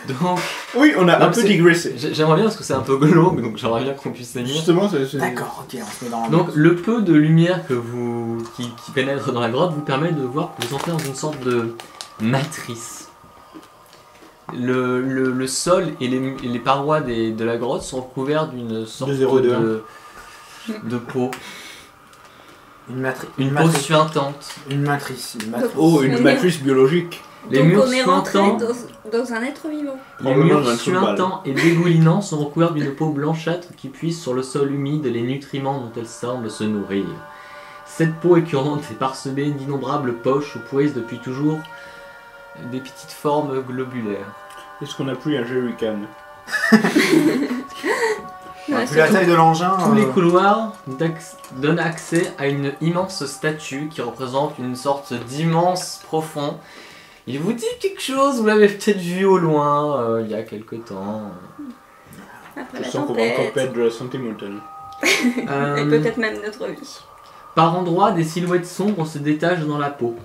Donc, Oui, on a un Donc, peu c'est- digressé. j'aimerais bien parce que c'est un peu glauque, donc j'aimerais bien qu'on puisse tenir. Justement, c'est... D'accord, ok, on se met dans la Donc le peu de lumière que qui pénètre dans la grotte vous permet de voir que vous entrez dans une sorte de matrice. Le sol et les parois de la grotte sont recouverts d'une sorte De 0,2. de peau. Une Peau suintante. Une matrice. Oh, une matrice biologique. Les Donc murs on est rentré suintants, dans un être vivant. les Probablement murs dans un trou de balle. suintants et dégoulinants sont recouverts d'une peau blanchâtre qui puise sur le sol humide les nutriments dont elle semble se nourrir. Cette peau écœurante est parsemée d'innombrables poches où puisent depuis toujours des petites formes globulaires. Est-ce qu'on a pris un jerrycan? Ouais, Vu la taille de l'engin. Tous les couloirs donnent accès à une immense statue qui représente une sorte d'immense profond. Il vous dit quelque chose, vous l'avez peut-être vu au loin il y a quelque temps. Après Je la sens qu'on va encore tempête. perdre de la santé mentale. Et peut-être même notre vie. Par endroits, des silhouettes sombres se détachent dans la peau.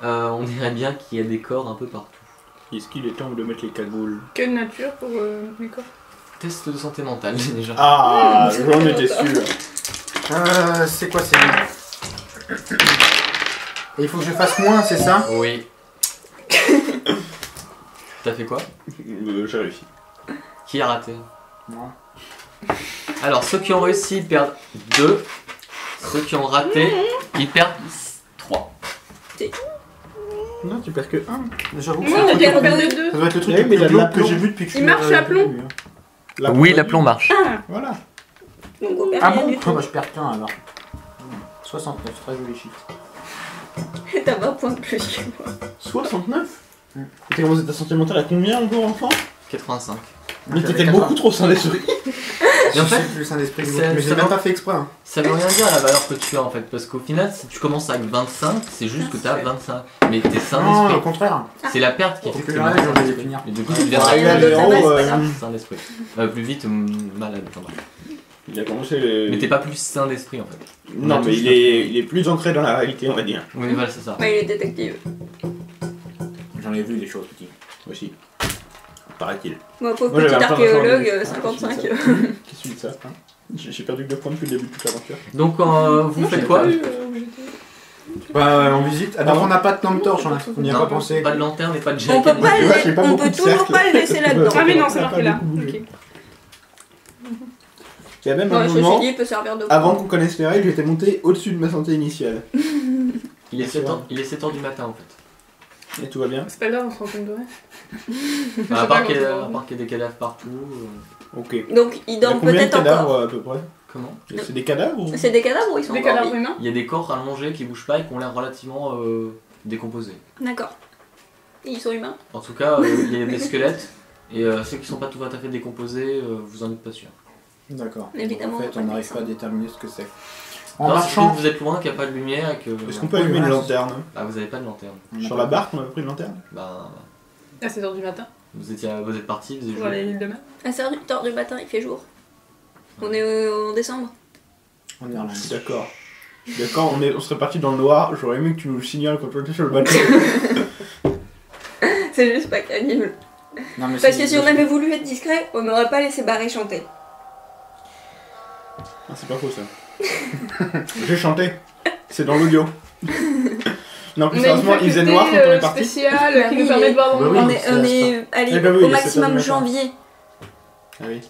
On dirait bien qu'il y a des corps un peu partout. Est-ce qu'il est temps de mettre les cagoules? Quelle nature pour les corps? Test de santé mentale déjà. Ah, j'en étais sûr. C'est quoi, c'est... Et il faut que je fasse moins, c'est ça? Oui. T'as fait quoi? J'ai réussi. Qui a raté? Moi. Alors, ceux qui ont réussi ils perdent 2. Ceux qui ont raté, ils perdent 3. Non, tu perds que 1. J'avoue que Moi, c'est on un a truc déjà le plus- perdu 2. ça doit être le truc Eh, le mais plus il a de glauque que l'aplomb. j'ai vu depuis que je Il suis marche l'aplomb. début, hein. Oui, l'aplomb marche. Ah, Voilà. Donc on perd Ah rien bon? du Oh, tout. bah je perds qu'un alors. 69, très joli chiffre. T'as 20 points de plus que moi. 69. T'as commencé ta santé mentale à combien encore, enfant? 85. Mais t'étais beaucoup trop sain d'esprit. Et en fait, Je suis plus un esprit, c'est- mais ça j'ai même va- pas fait exprès. Hein. ça veut rien dire la valeur que tu as en fait, parce qu'au final, si tu commences avec 25, c'est juste que tu as 25. Mais t'es sain Non, au d'esprit. contraire. C'est la perte qui Au fait que plus t'es j'arrive, sain je vais les d'esprit. finir. Et du coup, tu Ah, deviendras rien il a d'autre les à héros, base, c'est pas grave. sain d'esprit. Plus vite, malade. Enfin, bref. Il a commencé les... Mais t'es pas plus sain d'esprit en fait. Non, mais il est plus ancré dans la réalité, on va dire. Oui, voilà, c'est ça. Ouais, il est détective. J'en ai vu des choses, petit. Aussi. Paraît-il. Moi, pauvre Moi, j'avais petit un peu archéologue, entendu. 55. Qu'est-ce que tu dis ça hein? J'ai perdu que 2 points depuis le début de toute l'aventure. Donc, vous faites quoi? Bah, on visite. Alors, on n'a pas de lampe torche, on n'y a Non, pas pensé. Pas de lanterne et pas de On peut jerrycan. pas Tu vois, j'ai le- pas on beaucoup peut de toujours cercles. pas le laisser là-dedans. Ah mais non, Ça c'est a marqué pas là. beaucoup bougé. Ok. Il y a même Ouais, un ceci moment, dit, il peut servir de avant qu'on connaisse les règles, j'étais monté au-dessus de ma santé initiale. Il est 7h du matin en fait. Et tout va bien? C'est pas grave, on se rend compte de rien. À pas part qu'il y grand-chose. a des cadavres partout. Ok. Donc, il Il y a dort combien de peut-être cadavres encore. à peu près? Comment? C'est des cadavres ou... C'est des cadavres ou ils sont Des encore cadavres vivants? humains. Il y a des corps allongés qui bougent pas et qui ont l'air relativement décomposés. D'accord. Et ils sont humains? En tout cas, il y a des squelettes et ceux qui sont pas tout à fait décomposés, vous en êtes pas sûr. D'accord. Évidemment, En fait, on va on pas n'arrive dire pas à ça. déterminer ce que c'est. En Alors, marchant. si vous êtes loin, qu'il n'y a pas de lumière et que. Est-ce qu'on peut allumer une lanterne? Ah, vous avez pas de lanterne. Sur la barque, on avait pris une lanterne? Bah, À 7h du matin, vous êtes partis, vous avez pour aller à joué. l'île de Mer. À 7h du matin, il fait jour. On est en décembre. En Irlande. D'accord. D'accord, on serait parti dans le noir, j'aurais aimé que tu nous le signales quand on était sur le bateau. C'est juste pas crédible. Non, mais Parce c'est- que si on avait voulu être discret, on n'aurait pas laissé Barré chanter. Ah, c'est pas faux ça. J'ai chanté. C'est dans l'audio. Non, plus On a une sérieusement, il faisait noir quand on est parti. spéciale Bah qui oui, nous permet de voir dans bah le oui. noir. On est allé Eh ben oui, au il est maximum 7h du matin. janvier. Ah oui.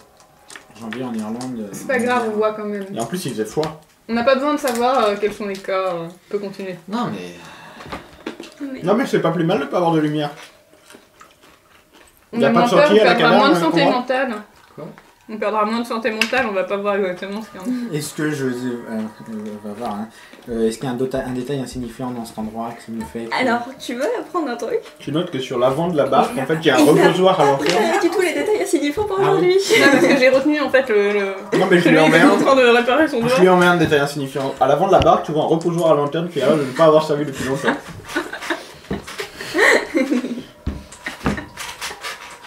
Janvier en Irlande. C'est pas grave, on voit quand même. Et en plus, il faisait froid. On n'a pas besoin de savoir quels sont les cas. On peut continuer. Non, mais. Non, mais c'est pas plus mal de pas avoir de lumière. On Y a a pas moins de peur, sortie on à la perdra cabane, moins de on santé comprend. mentale. Quoi? On perdra moins de santé mentale, on va pas voir exactement ce qu'il y en a. Est-ce que je. On va voir. Hein. Est-ce qu'il y a un détail insignifiant dans cet endroit qui me fait. que- Alors, tu veux apprendre un truc? Tu notes que sur l'avant de la barque, en fait, il y a un reposoir à l'entrée. Pas du tout les détails insignifiants pour Ah oui. aujourd'hui. Non, parce que j'ai retenu en fait le. Non, mais je lui Celui en qui mets est en un. train de réparer son Je doigt. lui en mets un détail insignifiant. À l'avant de la barque, tu vois un reposoir à lanterne qui a l'air de ne pas avoir servi depuis longtemps.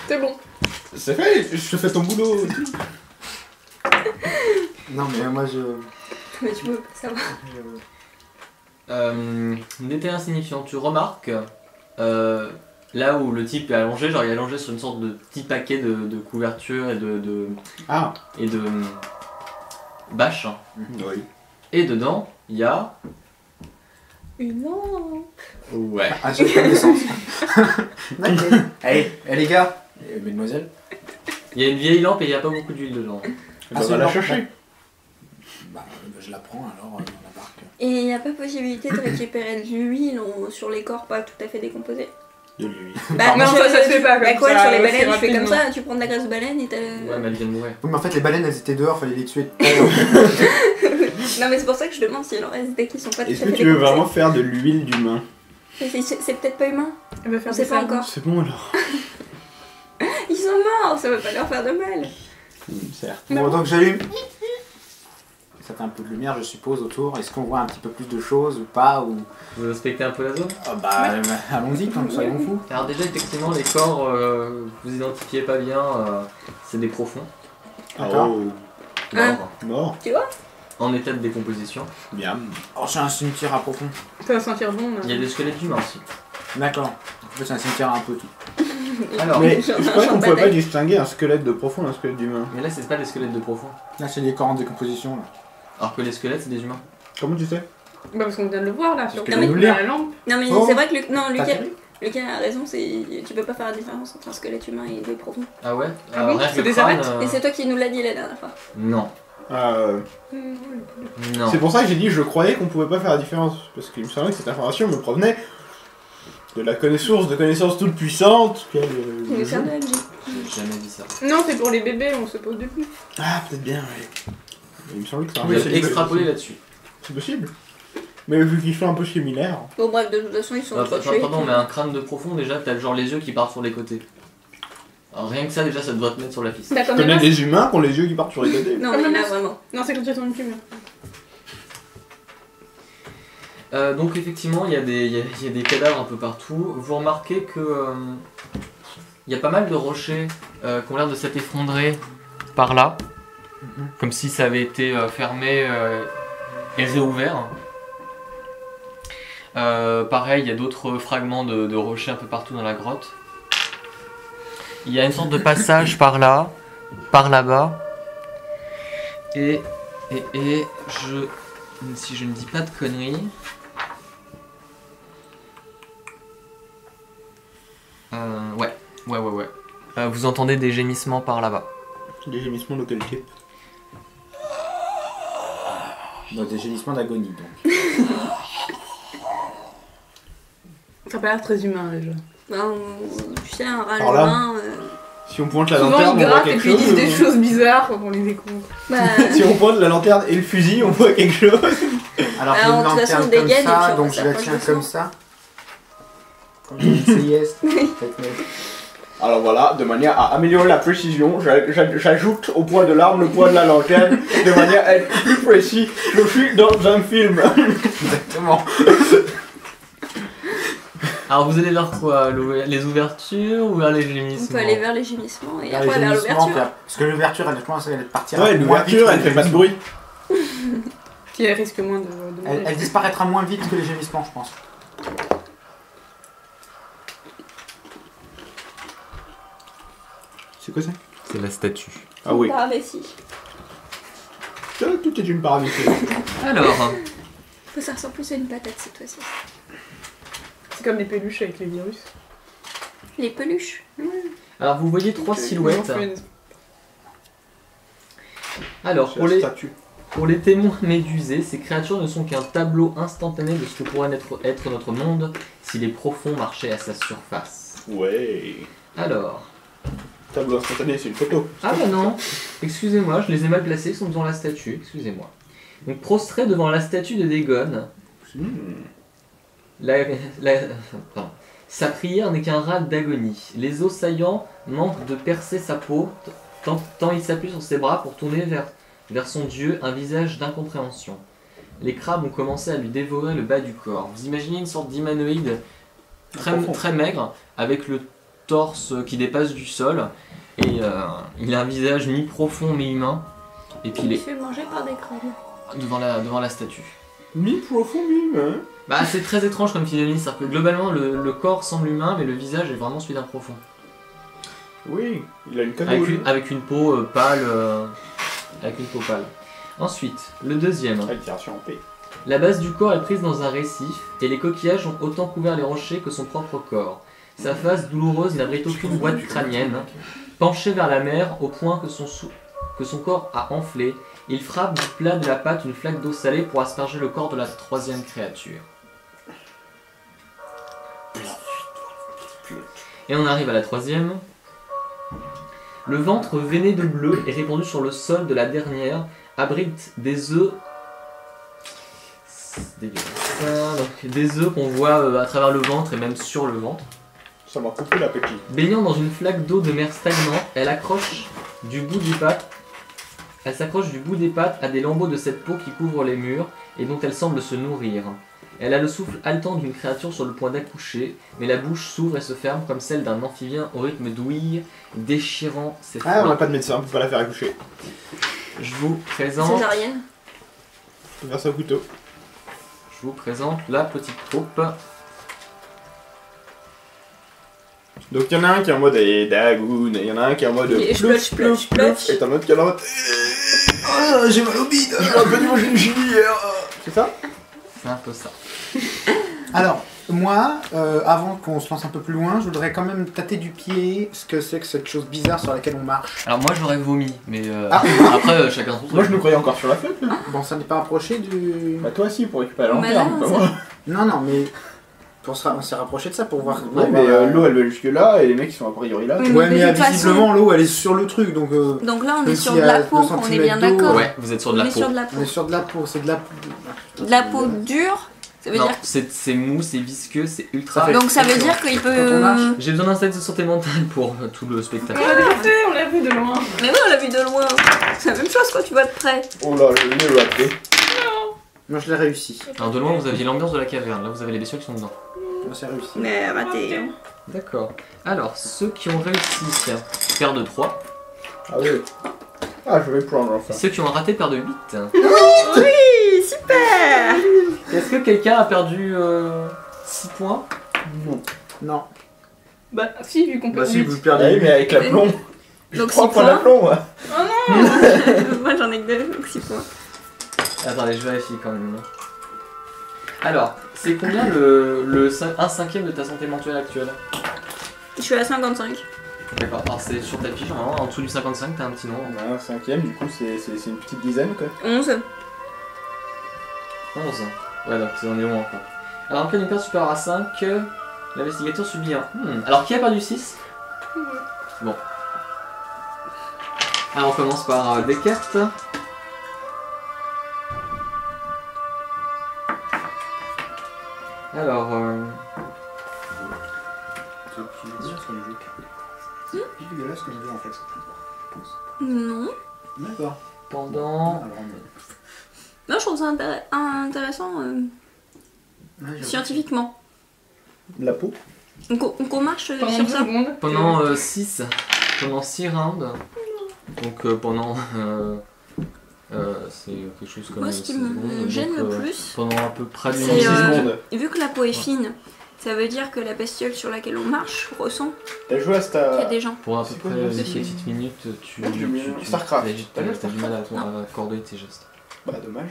C'est bon. C'est fait, je te fais ton boulot. Non, mais moi je. Mais tu peux pas savoir. je- Détail insignifiant, tu remarques là où le type est allongé, genre il est allongé sur une sorte de petit paquet de couverture et de Ah, bâches. oui. Et dedans, il y a... Une lampe. Ouais. Ah, j'ai connaissance. D'accord. Allez, les gars, mesdemoiselles. Il y a une vieille lampe et il n'y a pas beaucoup d'huile dedans. Bah, c'est va la bon. chercher. Bah, je la prends alors dans la barque. Et il n'y a pas possibilité de récupérer de l'huile sur les corps pas tout à fait décomposés. De l'huile. Bah, non, ça se fait pas bah comme quoi, ça, sur les aussi baleines, tu fais comme rapidement. ça, tu prends de la graisse de baleine et t'as... Ouais, mais elle vient de mourir. Oui, mais en fait, les baleines, elles étaient dehors, fallait les tuer. Non mais c'est pour ça que je demande s'il en reste des qui sont pas tout à Est-ce fait que tu veux décomposés. vraiment faire de l'huile d'humain? Mais c'est peut-être pas humain, Elle va on faire sait des pas savons. encore. C'est bon alors. Ils sont morts, ça va pas leur faire de mal. Certes. Bon, donc j'allume. Ça fait un peu de lumière, je suppose, autour. Est-ce qu'on voit un petit peu plus de choses ou pas ou... Vous inspectez un peu la zone? Ah bah, allons-y, comme soyons fous. Alors déjà, effectivement, les corps, vous identifiez pas bien, c'est des profonds, D'accord. Oh, morts, mort. en état de décomposition. Bien. Oh, c'est un cimetière à profond. Ça va sentir bon. Il y a des squelettes d'humains aussi. D'accord. En fait, c'est un cimetière un peu tout. Alors, Mais J'en ai je un crois champ qu'on de pouvait pas bataille. distinguer un squelette de profond d'un squelette d'humain. mais là, c'est pas des squelettes de profonds. Là, c'est les corps en décomposition. Là. Alors que les squelettes, c'est des humains. Comment tu sais? Bah parce qu'on vient de le voir là sur que tu veux nous lire la lampe. Non mais Oh. c'est vrai que non, T'as Lucas, vu Lucas a raison, tu peux pas faire la différence entre un squelette humain et des profonds. Ah ouais? Ah bon, rien que c'est le des crâne, arêtes Et c'est toi qui nous l'as dit la dernière fois. Non. Non. C'est pour ça que j'ai dit je croyais qu'on pouvait pas faire la différence. Parce qu'il me semblait que cette information me provenait de la connaissance toute puissante. Il nous sert de MJ. J'ai jamais dit ça. Non, c'est pour les bébés, on se pose depuis. Ah, peut-être bien, oui. Il me semblait que ça Vous avez extrapolé là-dessus. C'est possible. Mais vu qu'ils sont un peu similaires. Bon bref, de toute façon ils sont Ah, trop tués. pardon, mais un crâne de profond, déjà, t'as genre les yeux qui partent sur les côtés. Alors rien que ça, déjà, ça doit te mettre sur la piste. D'accord, Je mais connais là, des humains qui ont les yeux qui partent sur les côtés. Non mais là vraiment. non, c'est quand ils sont une plume. Donc effectivement, il y a des cadavres un peu partout. Vous remarquez que il y a pas mal de rochers qui ont l'air de s'être effondrés par là, comme si ça avait été fermé et réouvert. Pareil, il y a d'autres fragments de rochers un peu partout dans la grotte. Il y a une sorte de passage par là, par là-bas. Et si je ne dis pas de conneries. Ouais. Vous entendez des gémissements par là-bas. Des gémissements de quel type? Donc, des gémissements d'agonie, donc. Ça a pas l'air très humain déjà. Bah, tu sais, un râle Alors là, humain. Si on pointe la Souvent lanterne, ils on voit grattent et quelque puis ils disent chose. des choses bizarres quand on les découvre. Bah, Si on pointe la lanterne et le fusil, on voit quelque chose. Alors, Ah, j'ai une de toute façon, lanterne on comme dégaine et puis ça, on donc je la s'approche tiens doucement. comme ça. Comme j'ai dit, Alors voilà, de manière à améliorer la précision, j'ajoute au poids de l'arme le poids de la lanterne, de manière à être plus précis. Je suis dans un film. Exactement. Alors vous allez vers quoi? Les ouvertures ou vers les on gémissements? peut aller vers les gémissements et Vers après les vers gémissements, l'ouverture. Parce que l'ouverture, elle commence à partir. Ouais, moins vite l'ouverture, que elle les fait pas de gémissements. bruit. Qui risque moins de Elle mourir. disparaîtra moins vite que les gémissements, je pense. C'est quoi ça? C'est la statue. Ah oui. Par ici. Tout est une paravité. Alors, Ça ressemble plus à une patate cette fois-ci. C'est comme les peluches avec les virus. Les peluches. alors vous voyez trois silhouettes. Ils ont fait une- Alors C'est la statue. pour les témoins médusés, ces créatures ne sont qu'un tableau instantané de ce que pourrait être notre monde si les profonds marchaient à sa surface. Ouais. Alors, Tableau instantané, c'est une photo. ah bah non, excusez-moi, je les ai mal placés, ils sont devant la statue, excusez-moi. Donc prostré devant la statue de Dagon, pardon. Sa prière n'est qu'un râle d'agonie. Les os saillants manquent de percer sa peau, tant il s'appuie sur ses bras pour tourner vers son dieu un visage d'incompréhension. Les crabes ont commencé à lui dévorer le bas du corps. Vous imaginez une sorte d'humanoïde Profond. très maigre, avec le torse qui dépasse du sol, et il a un visage mi-profond mi-humain, et puis il Il est fait manger par des crabes. devant la statue. Mi profond, mi, hein. Bah c'est très étrange comme physionomie, c'est-à-dire que globalement le corps semble humain mais le visage est vraiment celui d'un profond. Oui, il a une cagoule. Avec une peau pâle. Avec une peau pâle. Ensuite, le deuxième. Altération en paix. La base du corps est prise dans un récif et les coquillages ont autant couvert les rochers que son propre corps. Sa face douloureuse n'abrite aucune boîte crânienne. Penché vers la mer au point que son corps a enflé, il frappe du plat de la patte une flaque d'eau salée pour asperger le corps de la troisième créature. Et on arrive à la troisième. Le ventre veiné de bleu et répandu sur le sol de la dernière abrite des œufs. C'est dégueulasse. Donc, des œufs qu'on voit à travers le ventre et même sur le ventre. Ça m'a coupé l'appétit. Baignant dans une flaque d'eau de mer stagnante, elle s'accroche du bout des pattes à des lambeaux de cette peau qui couvre les murs et dont elle semble se nourrir. Elle a le souffle haletant d'une créature sur le point d'accoucher, mais la bouche s'ouvre et se ferme comme celle d'un amphibien au rythme d'ouïe, déchirant ses Ah, on flancs. n'a pas de médecin, on peut pas la faire accoucher. Je vous présente Césarienne. On peut faire ça au couteau. la petite troupe. Donc il y en a un qui est en mode dagoun, et il y en a un qui est en mode Et je plouf, pleuche. et t'as un autre qui est en mode ah, j'ai mal au bide, j'ai un peu du gingivière. C'est ça? C'est un peu ça. Alors, moi, avant qu'on se lance un peu plus loin, je voudrais quand même tâter du pied ce que c'est que cette chose bizarre sur laquelle on marche. Alors moi j'aurais vomi, mais Ah. après chacun son truc. Moi je me croyais encore sur la fête. Là. Bon, ça n'est pas approché du... Bah toi aussi pour récupérer la Mais lanterne, là, pas ça- moi. Non, mais... On s'est rapproché de ça pour voir... Ouais, mais l'eau elle va jusque là et les mecs ils sont a priori là. Oui, Ouais, de mais toute façon- visiblement, l'eau, elle est sur le truc, donc... Donc là, on Même est sur s'il de y a la peau, 2 on est bien centimètres d'eau, d'accord. Ouais, vous êtes sur de On la est peau. sur de la peau. On est sur de la peau, c'est de la... De la peau dure, ça veut Non, dire... c'est mou, c'est visqueux, c'est ultra. Ça fait- Donc ça veut dire qu'il Quand on peut... marche. J'ai besoin d'un set de santé mentale pour tout le spectacle. On l'a déjà fait, on l'a vu de loin. Mais oui, on l'a vu de loin. C'est la même chose quand tu vas de près. Oh là, le nez raté. Moi, je l'ai réussi. Alors de loin vous aviez l'ambiance de la caverne, là vous avez les bestioles qui sont dedans. Moi, c'est réussi. Mais raté. hein. D'accord. Alors, ceux qui ont réussi, paire de 3. Ah oui. Ah je vais prendre enfin. Ceux qui ont raté, paire de 8. Oui, super. Est-ce que quelqu'un a perdu 6 points? Non. Non. Bah si, vu qu'on peut Bah si, vous Ah perdez. oui mais avec la plomb. J'ai Donc 3 6 points points. d'aplomb moi. Moi j'en ai que 2, donc 6 points. Attendez, je vérifie quand même. Alors, c'est combien un cinquième de ta santé mentale actuelle? Je suis à 55. D'accord, alors c'est sur ta fiche, normalement, en dessous du 55, t'as un petit nombre. On a un cinquième, du coup c'est une petite dizaine quoi. 11. 11. Ouais, donc on est loin encore. Alors, en cas d'une perte supérieure à 5, l'investigateur subit un. Alors, qui a perdu 6? Bon. Alors, on commence par Descartes. Alors, C'est dégueulasse comme jeu en fait. Non. D'accord. pendant. Non, je trouve ça intéressant scientifiquement. La peau. Qu'on marche Pendant sur 2 ça. secondes. Pendant 6 rounds. Donc pendant. C'est quelque chose comme. Moi, ce qui 6 me secondes, gêne donc, le plus, pendant à peu près d'une c'est, 6 secondes. vu que la peau est fine, ça veut dire que la bestiole sur laquelle on marche ressent T'as joué à qu'il y a Star... des gens. Pour à peu C'est quoi près le une jeu petite minute, tu. Ah, j'ai mis Starcraft. T'as T'as joué à du mal à accorder tes gestes. Bah dommage.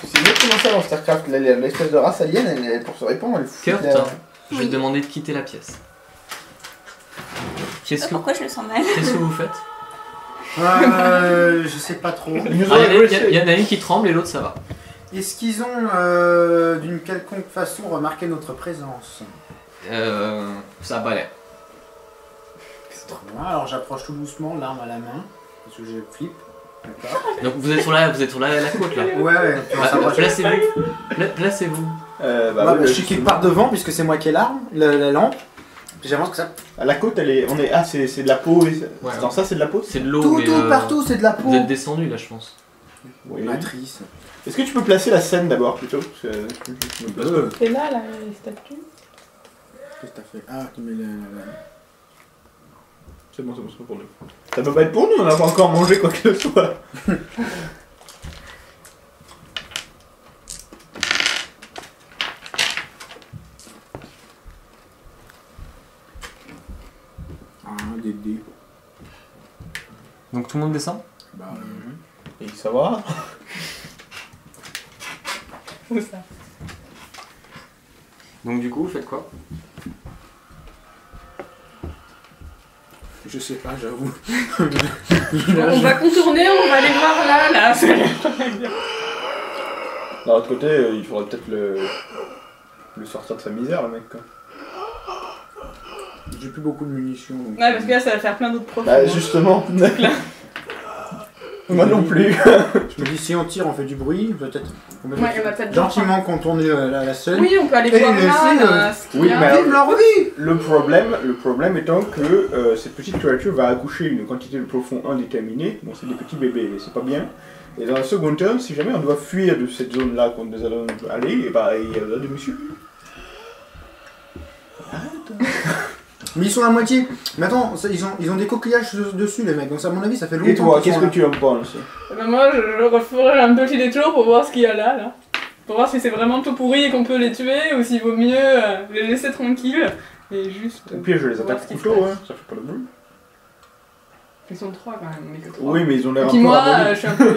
C'est exactement ça dans Starcraft, l'espèce de race alien, pour se répandre, elle fout Kurt, la- je vais Oui. te demander de quitter la pièce. Qu'est-ce que, Pourquoi je me sens mal? qu'est-ce que vous faites? Je sais pas trop. Ils nous ont Ah, il agressés. y en a une qui tremble et l'autre ça va. Est-ce qu'ils ont d'une quelconque façon remarqué notre présence? Ça a pas l'air. Bon, alors j'approche tout doucement, l'arme à la main, parce que je flippe. D'accord. Donc vous êtes sur la côte là. Ouais, on s'approche. Placez-vous. Placez-vous. Bah, oui, je suis quelque part devant, puisque c'est moi qui ai l'arme, la lampe. Puis j'avance que ça. À la côte, elle est, on est, ah c'est de la peau. Et... Ouais. Dans ça, c'est de la peau. C'est de l'eau, Tout, mais tout, partout, c'est de la peau. vous êtes descendu là, je pense. Oui. Matrice. Est-ce que tu peux placer la scène d'abord plutôt? Parce que je me place pas. C'est là, les statues. Qu'est-ce que t'as fait? Ah, tu mets le. C'est bon, c'est pour nous. Ça peut pas être pour nous, on n'a pas encore mangé quoi que ce soit. des dés. Donc tout le monde descend. Bah, Et ça va? Où ça? Donc du coup, vous faites quoi? je sais pas, j'avoue. On va contourner, on va aller voir là. D'un autre côté, il faudrait peut-être le sortir de sa misère, le mec, quoi. J'ai plus beaucoup de munitions. Donc, Ouais, parce que là, ça va faire plein d'autres profils. Bah, justement. Moi non plus. je me dis, si on tire, on fait du bruit, peut-être. Ouais, il y en a peut-être gentiment contourner la scène. Oui, on peut aller Et voir laisser, là, ce qu'il oui, y a. mais alors- Vive leur vie! Le problème étant que cette petite créature va accoucher une quantité de profond indéterminée. Bon, c'est des petits bébés, c'est pas bien. Et dans un second terme, si jamais on doit fuir de cette zone-là qu'on nous allons aller, et bah, il y a besoin de monsieur. Mais ils sont à moitié. Mais attends, ils ont des coquillages dessus, les mecs. Donc, à mon avis, ça fait longtemps. Et toi, qu'ils qu'est-ce sont que là. tu en penses? Eh ben moi, je referai un petit détour pour voir ce qu'il y a là. Pour voir si c'est vraiment tout pourri et qu'on peut les tuer, ou s'il vaut mieux les laisser tranquilles. Et juste... Au pire, je les voir attaque ce qui se couteau, passe. hein, ça fait pas de bruit. Ils sont 3 quand même, on est que 3. Oui, mais ils ont l'air Et un puis peu moi, abandonnés. je suis un peu...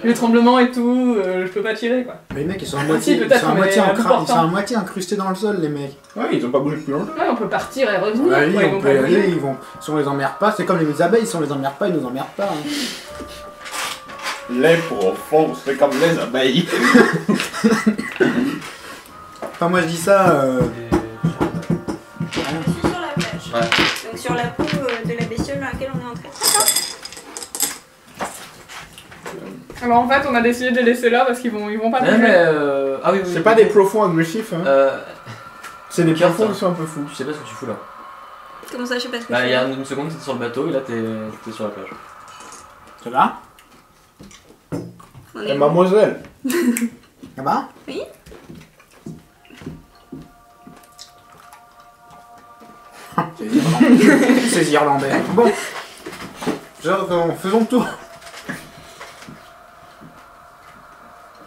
les tremblements et tout, je peux pas tirer quoi. Mais les mecs, ils sont à Si, moitié, peut-être, mais un peu ils sont portant. à moitié incrustés dans le sol, les mecs. Ouais, ils ont pas bougé depuis longtemps. Ouais, on peut partir et revenir. Allez, quoi, ils on vont peut pas y bouger. aller, ils vont... Si on les emmerde pas, c'est comme les abeilles, si on les emmerde pas, ils nous emmerdent pas. Hein. Les profonds, c'est comme les abeilles. Enfin, moi je dis ça. Je suis sur la plage. Ouais. Donc sur la peau de la bestiole dans laquelle on est entré. D'accord. Alors en fait, on a décidé de les laisser là parce qu'ils vont pas Ouais, bouger. mais ah oui, oui. C'est pas des profonds agressifs, hein. C'est des Pierre, profonds ça. qui sont un peu fous. Je sais pas ce que tu fous là. Comment ça, je sais pas ce que Bah, je il y fais. a une seconde, t'étais sur le bateau et là, t'es sur la plage. Ça va? On Eh, est où mademoiselle. Ça va? Oui. C'est irlandais. Bon. Faisons le tour.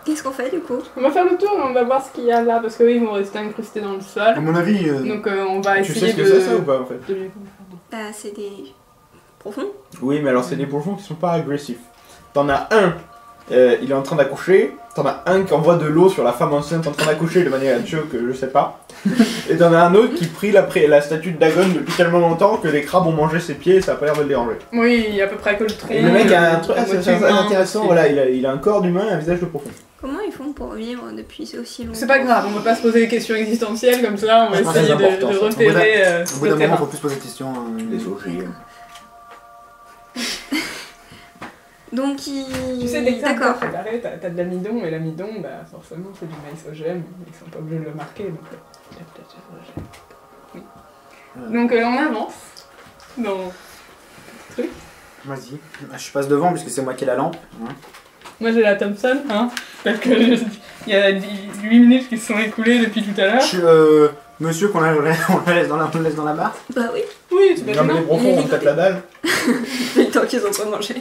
Qu'est-ce qu'on fait du coup? On va faire le tour et on va voir ce qu'il y a là parce qu'eux ils vont rester incrustés dans le À sol. mon avis, Donc on va Tu sais essayer ce que de... c'est ça ou pas en fait? de les- Bah, c'est des profonds. Oui, mais alors c'est des profonds qui sont pas agressifs. T'en as un, il est en train d'accoucher. T'en as un qui envoie de l'eau sur la femme enceinte en train d'accoucher de manière à choc, je sais pas. Et t'en as un autre qui prie la statue de Dagon depuis tellement longtemps que les crabes ont mangé ses pieds et ça a pas l'air de le déranger. Oui, à peu près que le tronc. Et le mec a un truc la assez moitié humain, intéressant, aussi. voilà, il a un corps d'humain et un visage de profond. Comment ils font pour vivre depuis aussi longtemps? C'est pas grave, on va pas se poser des questions existentielles comme ça, on va Je pense que essayer c'est important, de ça. repérer au bout le d'un moment, terrain. faut plus se poser de questions. Les ogives. Donc Tu sais, dès que t'as un D'accord. plat préparé, t'as de l'amidon, et l'amidon, bah forcément c'est du maïs au gemme, ils sont pas obligés de le marquer, donc il y a peut-être du gemme. Oui. Donc on avance dans... Vas-y. Je passe devant puisque c'est moi qui ai la lampe. Hein. Moi j'ai la Thompson, hein, parce que il y a 8 minutes qui se sont écoulées depuis tout à l'heure. Je suis monsieur qu'on on le laisse dans la barre. Bah oui, Oui, c'est pas Non mais les gênant. profonds ont peut-être la dalle. le temps qu'ils ont pas mangé.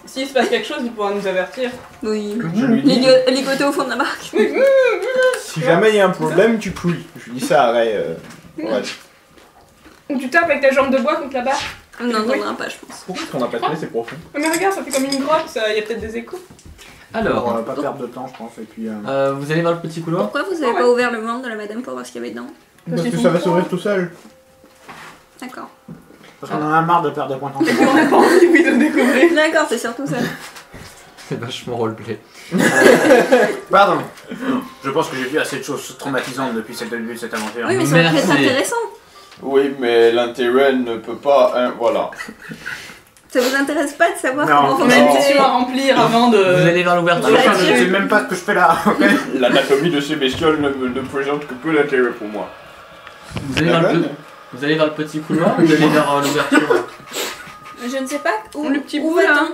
S'il se passe quelque chose, il pourra nous avertir. Oui. Je lui dis, Ligoté au fond de la barque. si jamais il y a un problème, tu couilles. Je lui dis ça à Ray. Ouais. Ou tu tapes avec ta jambe de bois contre la barre. On n'entendra pas, je pense. Pourquoi est-ce qu'on n'a pas trouvé ces profonds? Mais regarde, ça fait comme une grotte, il y a peut-être des échos. Alors, On va pas perdre de temps, je pense. Et puis. vous allez vers le petit couloir. Pourquoi vous avez pas ouvert le ventre de la madame pour voir ce qu'il y avait dedans? Parce qu'ils que font ça va froid. s'ouvrir tout seul. D'accord. Parce qu'on en a marre de perdre des points de Et puis on a pas envie oui, de découvrir. D'accord, c'est surtout ça. C'est vachement roleplay. Pardon. Je pense que j'ai vu assez de choses traumatisantes depuis le début de cette aventure. Oui, mais ça aurait pu être Merci. intéressant. Oui, mais l'intérêt ne peut pas. Hein, voilà. Ça vous intéresse pas de savoir Non. comment On a fonctionne une mission à remplir avant de... Vous allez vers l'ouverture. Ouais. Je sais même pas ce que je fais là. L'anatomie de ces bestioles ne présente que peu d'intérêt pour moi. Vous allez vers le petit couloir ou vous allez vers l'ouverture? Je ne sais pas où, Le petit où bout, là.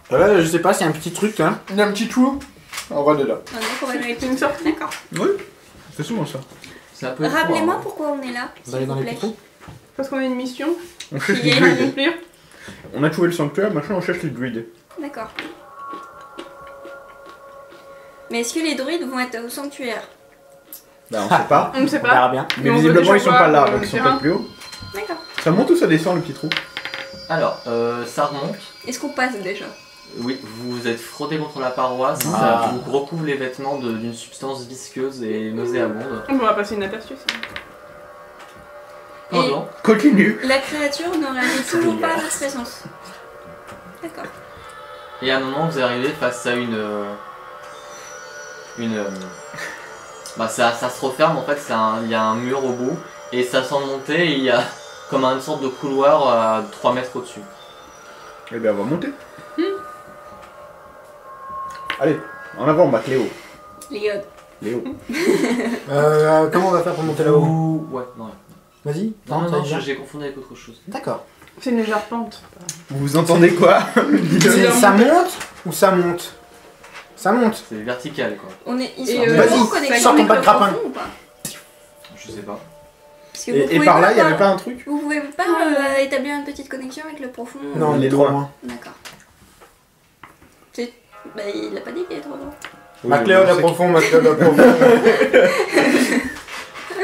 va-t-on. Je sais pas, c'est un petit truc hein. Il y a un petit trou. On va de là. Ah non, faut aller dans les C'est une sorte. D'accord. Oui, c'est souvent ça. C'est un peu étroit, Rappelez-moi hein. pourquoi on est là. Vous allez s'il dans vous les plaît. petits trous. Parce qu'on a une mission On cherche Il y les a à druides. accomplir. On a trouvé le sanctuaire, machin, on cherche les druides. D'accord. Mais est-ce que les druides vont être au sanctuaire? Bah, on sait pas. On ne sait On verra pas. bien. Mais on veut visiblement, déjà ils sont pas voir, là, le donc ils sont terrain. peut-être plus haut. D'accord. Ça monte ou ça descend le petit trou? Alors, ça remonte. Est-ce qu'on passe déjà? Oui, vous vous êtes frotté contre la paroi, ça Ah. vous recouvre les vêtements d'une substance visqueuse et nauséabonde. On va passer inaperçu, ça. Pendant, Continue. La créature ne réagit toujours pas à notre présence. D'accord. et à un moment vous arrivez face à bah ça se referme en fait, il y a un mur au bout et ça sent monter et il y a comme une sorte de couloir à 3 mètres au-dessus. Eh bien, on va monter. Allez, en avant, ma Cléo. Les gars, Léo. Comment on va faire pour monter là-haut? Ouais, non. Vas-y. Non, ça non, y va. j'ai confondu avec autre chose. D'accord. C'est une légère pente. Vous entendez quoi? Ça monte ou ça monte? Ça monte. C'est vertical quoi. on est ici. Et, vas-y, en connexion sors ton avec pas le de grappin. profond ou pas? Je sais pas. Parce que vous Et pouvez par là, pas il n'y avait avoir- pas un truc? Vous pouvez pas établir une petite connexion avec le profond? Non, Il il est est trop loin. loin. D'accord. Bah, il a pas dit qu'il est trop loin. Ma Cléo la profond, ma Cléo la profond.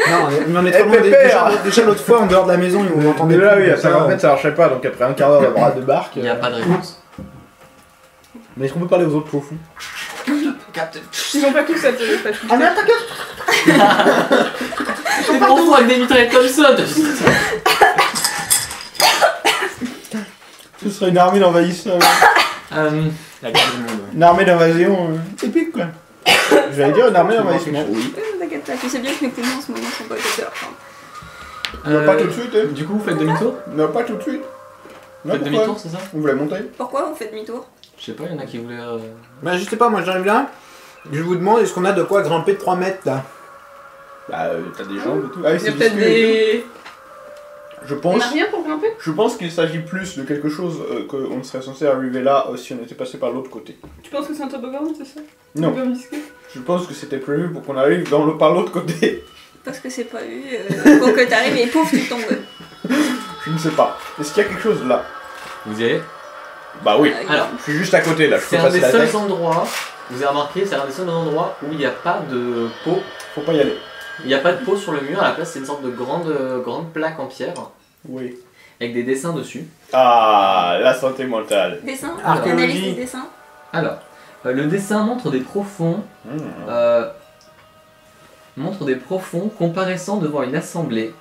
Non, mais on est trop loin. pépère. Déjà l'autre fois, en dehors de la maison, on entendait. Mais là, plus, oui, ça, en fait, ça marchait pas, donc après un quart d'heure d'avoir de barque. Il n'y a pas de réponse. Mais est-ce qu'on peut parler aux autres profonds? Ils ont pas tous cette faculté. Ah merde, t'inquiète. T'es profond avec des mitraillettes Thompson. Ce serait une armée d'envahisseurs. La guerre du monde. Une armée d'invasion épique, quoi. J'allais dire une armée d'envahissement. Oui. T'inquiète pas, tu sais bien que mes poumons en ce moment sont pas au top de leur forme. Non, pas tout de suite, hein. Du coup, vous faites demi-tour? Non, pas tout de suite. Vous Non, faites pourquoi? demi-tour, c'est ça? On voulait monter. Pourquoi on fait demi-tour? Je sais pas, il y en a qui voulaient. Bah, je sais pas, moi j'arrive là. Je vous demande, est-ce qu'on a de quoi grimper de 3 mètres là? Bah, t'as des jambes et tout. Ah oui, Il y a c'est peut-être visqueux et des. tout. Je On pense. a rien pour grimper? Je pense qu'il s'agit plus de quelque chose qu'on serait censé arriver là si on était passé par l'autre côté. Tu penses que c'est un toboggan, c'est ça? Non, Toboggan visqueux? je pense que c'était prévu pour qu'on arrive par l'autre côté. Parce que c'est prévu pour que t'arrives et pouf, tu tombes. Je ne sais pas. Est-ce qu'il y a quelque chose là? Vous y allez? Bah oui. Alors, Je suis juste à côté là, je c'est peux un passer des la seuls tête. endroits, vous avez remarqué, c'est un des seuls endroits où il n'y a pas de pot. Faut pas y aller. Il n'y a pas de pot sur le mur, à la place c'est une sorte de grande plaque en pierre Oui. avec des dessins dessus. Ah, la santé mentale. Dessin, Archéologie. analyse des dessins. Alors, le dessin montre des profonds, comparaissant devant une assemblée,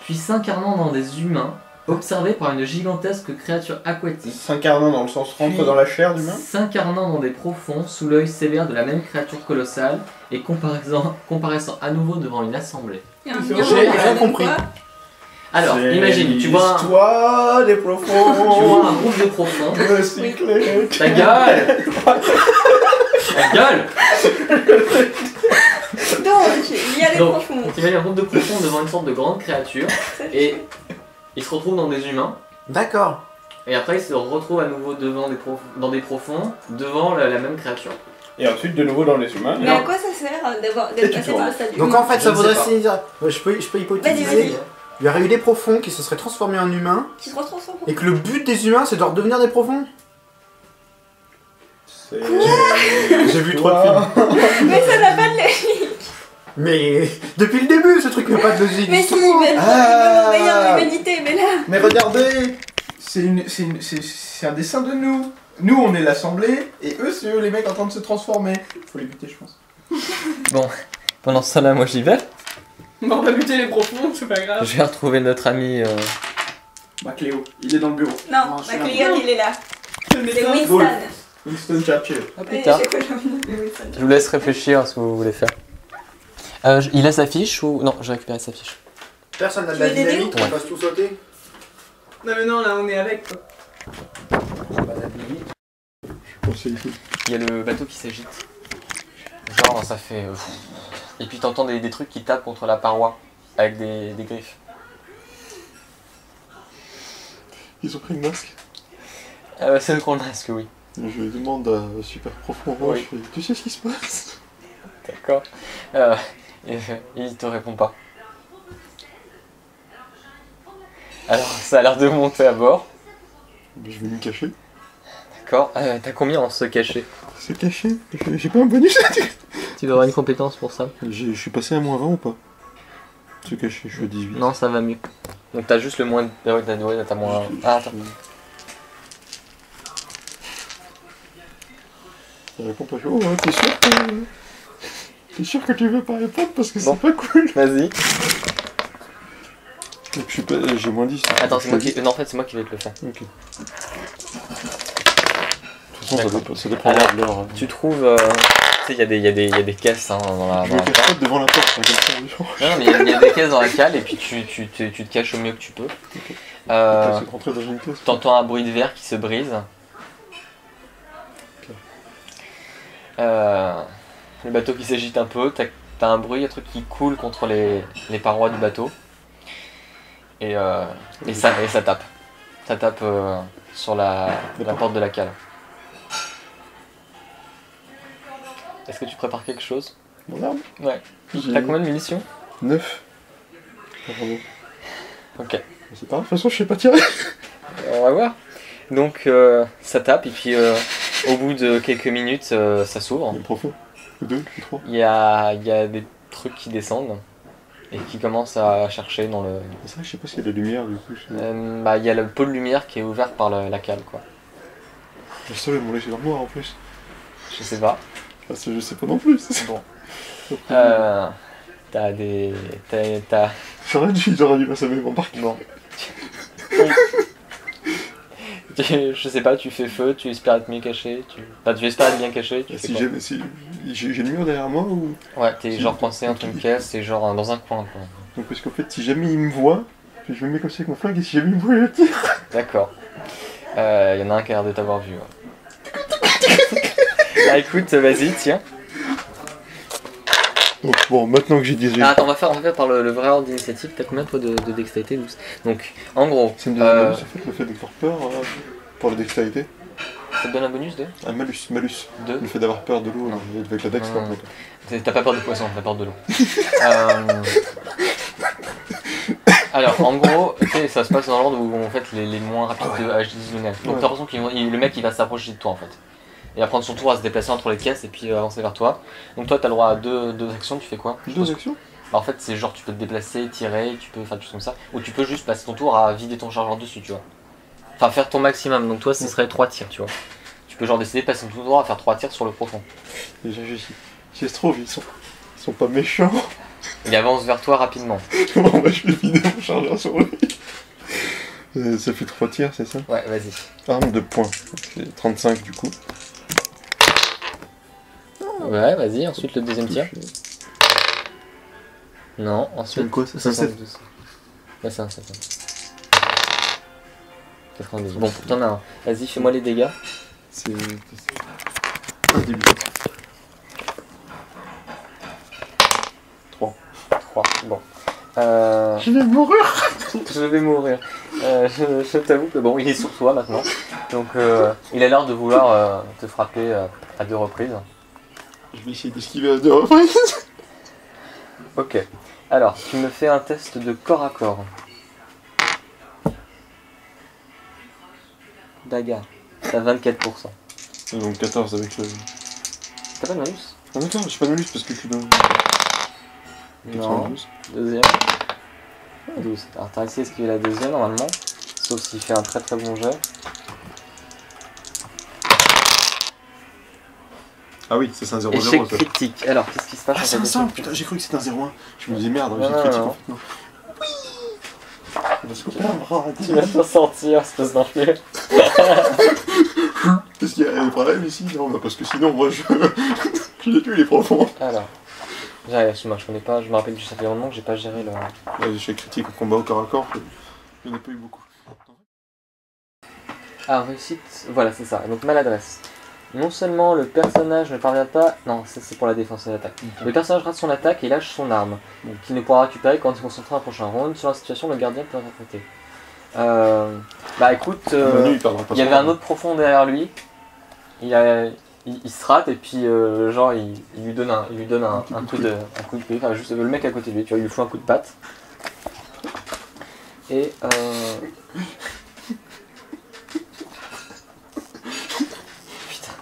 puis s'incarnant dans des humains, observés par une gigantesque créature aquatique, S'incarnant dans le sens rentre Puis- dans la chair d'humain. s'incarnant dans des profonds sous l'œil sévère de la même créature colossale et comparaissant à nouveau devant une assemblée. Il y a un J'ai mur, rien de compris. quoi? Alors, C'est imagine, tu vois l'histoire des tu vois profonds. un groupe de profonds. Recyclés. Ta gueule Ta gueule Donc, il y a les Donc, profonds. t'imagines un groupe de profonds devant une sorte de grande créature et ils se retrouvent dans des humains D'accord. et après ils se retrouvent à nouveau dans des profonds devant la même créature. Et ensuite de nouveau dans les humains. Mais à quoi ça sert Et d'être tu passé tournes. par le stade Donc humain en fait, Je ça ne voudrait sais pas. dire. Je peux Vas-y, hypothétiser. vas-y. Il y aurait eu des profonds qui se seraient transformés en humains Qui se retransforme. et que le but des humains c'est de redevenir des profonds. C'est- J'ai vu trop de films. Mais ça n'a pas de logique. Mais depuis le début, ce truc n'a pas de logique. Mais si, justement. mais Ah. il veut envahir l'humanité, mais là. Mais regardez, c'est un dessin de nous. Nous, on est l'assemblée, et eux, c'est eux les mecs en train de se transformer. Faut les buter, je pense. Pendant ce temps-là, moi j'y vais. Bon, on va buter les profonds, c'est pas grave. Je vais retrouver notre ami. Bah, Cléo, il est dans le bureau. Non, Non, je suis ma là. cliente, il est là. C'est le C'est médecin. Winston. Cool. Winston Churchill. À Oui, j'ai quoi, j'ai envie de dire Winston. Je vous laisse réfléchir à ce que vous voulez faire. Il a sa fiche ou. Non, j'ai récupéré sa fiche. Personne n'a de Tu la veux l'aider dynamite, on Ouais. va tout sauter. Non, mais non, là, on est avec, quoi. Il y a le bateau qui s'agite. Genre, ça fait. Et puis t'entends des trucs qui tapent contre la paroi avec des griffes. Ils ont pris le masque. C'est le grand masque, oui. Je demande à Super Profond, Oui. je fais, tu sais ce qui se passe? D'accord. Et il te répond pas. Alors, ça a l'air de monter à bord. Je vais me cacher. D'accord. T'as combien en se cacher? C'est caché. J'ai pas un bonus. Tu vas avoir une compétence pour ça? Je suis passé à -20 ou pas? Se cacher, je suis à 18. Non, ça va mieux. Donc t'as juste le moins... Ouais, t'as moins... Ah, attends. Ça répond pas. Oh, ouais, t'es sûr que... T'es sûr que tu veux pas répondre parce que Bon. c'est pas cool. Vas-y. Et puis j'ai moins 10. Attends, c'est moi qui... Non, en fait, c'est moi qui vais te le faire. Ok. De toute façon, ça dépend Alors, de l'heure. Tu trouves... Tu sais, il y a des caisses hein, dans la... Je me cache pas devant la porte, hein, comme ça, les gens. Non, mais il y a des caisses dans la cale et puis tu te caches au mieux que tu peux. C'est rentrer dans une pièce. T'entends un bruit de verre qui se brise. Le bateau qui s'agite un peu, t'as un bruit, un truc qui coule contre les parois du bateau. Et ça tape. Ça tape sur la porte de la cale. Est-ce que tu prépares quelque chose? Mon arme. Ouais. J'ai T'as combien de munitions? 9. Bravo. Ok. C'est pas grave, de toute façon, je sais pas tirer. On va voir. Donc ça tape et puis au bout de quelques minutes ça s'ouvre. Il est profond. 2, 3. Il y a des trucs qui descendent et qui commencent à chercher dans le... C'est vrai, je sais pas s'il y a de la lumière du coup. il y a le pot de lumière qui est ouvert par la cale quoi. Le sol est mon léger dans le noir en plus. Je sais pas. Parce que je sais pas non plus. Bon. T'as des... T'as... J'aurais dû passer mes embarques. Bon. Je sais pas, tu fais feu, tu espères être mieux caché, tu espères être bien caché, tu fais quoi? J'ai le mur derrière moi ou... Ouais, t'es genre coincé entre une caisse, c'est genre dans un coin quoi. Donc parce qu'en fait, si jamais il me voit, puis je me mets comme ça avec mon flingue et si jamais il me voit, je le tire. D'accord. Y en a un qui a l'air de t'avoir vu. Ouais. Ah écoute, vas-y, tiens. Donc bon, maintenant que j'ai dirigé... Ah, attends, on va faire par le vrai ordre d'initiative. T'as combien toi de dextérité? 12. Donc, en gros, Ça me donne un bonus en fait, le fait d'avoir peur pour la dextérité. ça te donne un bonus de Un malus. 2. Le fait d'avoir peur de l'eau avec la dex, quoi. T'as pas peur de poisson, t'as peur de l'eau. Alors, en gros, tu sais, ça se passe dans l'ordre où en fait les moins rapides agissent lunaires. Donc t'as l'impression que le mec il va s'approcher de toi en fait. Il va prendre son tour à se déplacer entre les caisses et puis avancer vers toi. Donc toi t'as le droit à deux actions, tu fais quoi? 2 actions. En fait c'est genre tu peux te déplacer, tirer, tu peux faire des choses comme ça. Ou tu peux juste passer ton tour à vider ton chargeur dessus, tu vois. Enfin faire ton maximum, donc toi ce serait 3 tirs, tu vois. Tu peux genre décider de passer ton tour à faire 3 tirs sur le profond. Déjà, si se trouve, ils sont pas méchants. Il avance vers toi rapidement. Bon, bah, je vais vider mon chargeur sur lui. Ça fait 3 tirs, c'est ça? Ouais, vas-y. Arme de poing. C'est 35 du coup. Ouais, vas-y, ensuite le deuxième tir. Non, ensuite... quoi ça? C'est un 7. Ouais, c'est un 7. 92. Bon, t'en as un. Vas-y, fais-moi les dégâts. C'est... Un début. 3. 3. Bon. Je vais mourir. Je vais mourir. Je t'avoue que bon, il est sur toi maintenant. Donc, il a l'air de vouloir te frapper à 2 reprises. Je vais essayer d'esquiver à 2 reprises. Ok. Alors, tu me fais un test de corps à corps. Daga. T'as 24%. Donc 14 avec le... T'as pas de malus? Ah d'accord, j'ai pas de malus parce que je suis dans... Non. 92. Deuxième. 12. Alors t'as réussi à esquiver la deuxième normalement. Sauf s'il fait un très très bon jet. Ah oui, c'est un 0-0. Échec ça. critique. Alors qu'est-ce qui se passe Ah, en c'est fait un de 5, ce- putain, j'ai cru que c'était un 0-1. Je me disais merde, Non, j'ai non, critique non. en fait, non. Parce que Tu vas t'en sortir, espèce d'enfer. qu'est-ce qu'il y a des problèmes ici? Non, bah parce que sinon, moi, je l'ai tué les profonds. Alors. J'arrive, excuse-moi, je connais pas, je me rappelle juste ça fait longtemps que j'ai pas géré le... Les échecs critiques au combat au corps à corps, il n'y en a pas eu beaucoup. Ah, réussite, voilà, c'est ça. Donc maladresse. Non seulement le personnage ne parvient pas... Non, ça c'est pour la défense et l'attaque. Le personnage rate son attaque et lâche son arme, qu'il ne pourra récupérer quand il se concentrera un prochain round. Sur la situation, le gardien peut interpréter. Bah écoute, Manu, il perdra pas il y son avait un arme. autre profond derrière lui. Il se rate et puis genre il lui donne un coup de pied, enfin juste le mec à côté de lui, tu vois, il lui fout un coup de patte. Et putain.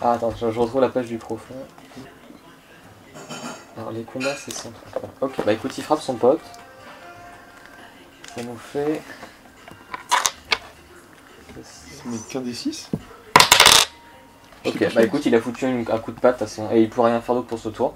Ah attends, je retrouve la page du profond. Alors les combats c'est 133. Ok, bah écoute, il frappe son pote. Ça nous fait. Mais qu'un des 6. Ok, bah écoute, il a foutu un coup de patte à son. Et il peut rien faire d'autre pour ce tour.